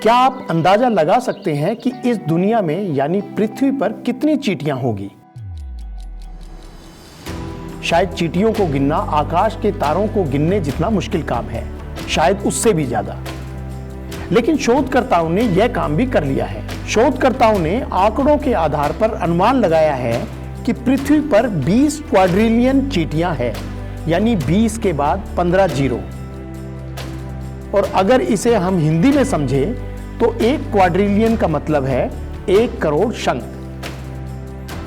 क्या आप अंदाजा लगा सकते हैं कि इस दुनिया में यानी पृथ्वी पर कितनी चींटियां होगी? शायद चींटियों को गिनना आकाश के तारों को गिनने जितना मुश्किल काम है, शायद उससे भी ज्यादा। लेकिन शोधकर्ताओं ने यह काम भी कर लिया है। शोधकर्ताओं ने आंकड़ों के आधार पर अनुमान लगाया है कि पृथ्वी पर 20 क्वाड्रिलियन चींटियां हैं, यानी 20 के बाद 15 जीरो। और अगर इसे हम हिंदी में समझें तो 1 क्वाड्रिलियन का मतलब है 1 करोड़ शंख।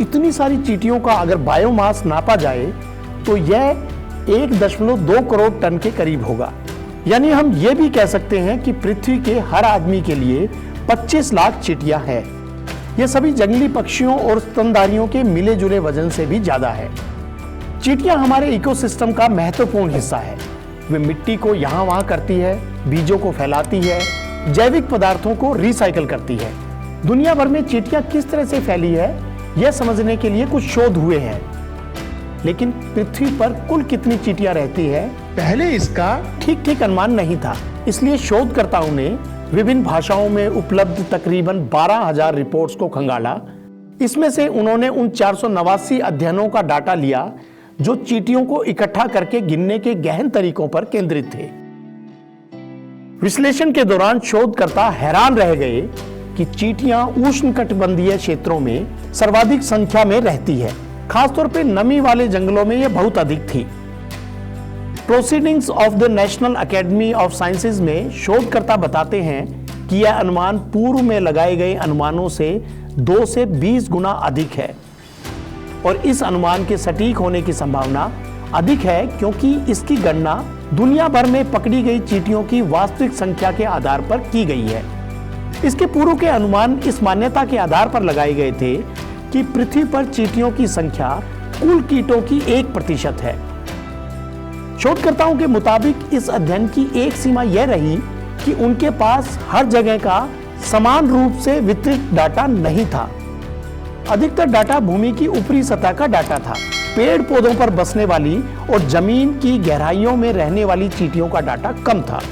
इतनी सारी चींटियों का अगर बायोमास नापा जाए तो यह 1.2 करोड़ टन के करीब होगा। यानी हम यह भी कह सकते हैं कि पृथ्वी के हर आदमी के लिए 25 लाख चींटियां हैं। यह सभी जंगली पक्षियों और स्तनधारियों के मिले जुले वजन से भी ज्यादा है। चींटियां हमारे इकोसिस्टम का महत्वपूर्ण हिस्सा है। वे मिट्टी को यहाँ वहां करती है, बीजों को फैलाती है, जैविक पदार्थों को रिसाइकल करती है। दुनिया भर में चींटियां किस तरह से फैली है, यह समझने के लिए कुछ शोध हुए हैं। लेकिन पृथ्वी पर कुल कितनी चींटियां रहती है, पहले इसका ठीक अनुमान नहीं था। इसलिए शोधकर्ताओं ने विभिन्न भाषाओं में उपलब्ध तकरीबन 12,000 रिपोर्ट्स को खंगाला। इसमें से उन्होंने उन 489 अध्ययनों का डाटा लिया जो चींटियों को इकट्ठा करके गिनने के गहन तरीकों पर केंद्रित थे। विश्लेषण के दौरान शोधकर्ता हैरान रह गए कि चींटियां उष्णकटिबंधीय क्षेत्रों में सर्वाधिक संख्या में रहती है। खासतौर पर नमी वाले जंगलों में यह बहुत अधिक थी। Proceedings of the national academy of sciences में शोधकर्ता बताते हैं कि यह अनुमान पूर्व में लगाए गए अनुमानों से 2 से 20 गुना अधिक है। और इस अनुमान के सटीक होने की संभावना अधिक है क्योंकि इसकी गणना दुनिया भर में पकड़ी गई चींटियों की वास्तविक संख्या के आधार पर की गई है। इसके पूर्व के अनुमान इस मान्यता के आधार पर लगाए गए थे कि पृथ्वी पर चींटियों की संख्या कुल कीटों की 1% है। शोधकर्ताओं के मुताबिक इस अध्ययन की एक सीमा यह रही कि उनके पास हर जगह का समान रूप से वितरित डाटा नहीं था। अधिकतर डाटा भूमि की ऊपरी सतह का डाटा था। पेड़ पौधों पर बसने वाली और जमीन की गहराइयों में रहने वाली चींटियों का डाटा कम था।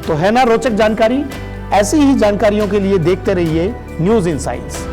तो है ना रोचक जानकारी? ऐसी ही जानकारियों के लिए देखते रहिए न्यूज़ इनसाइट्स।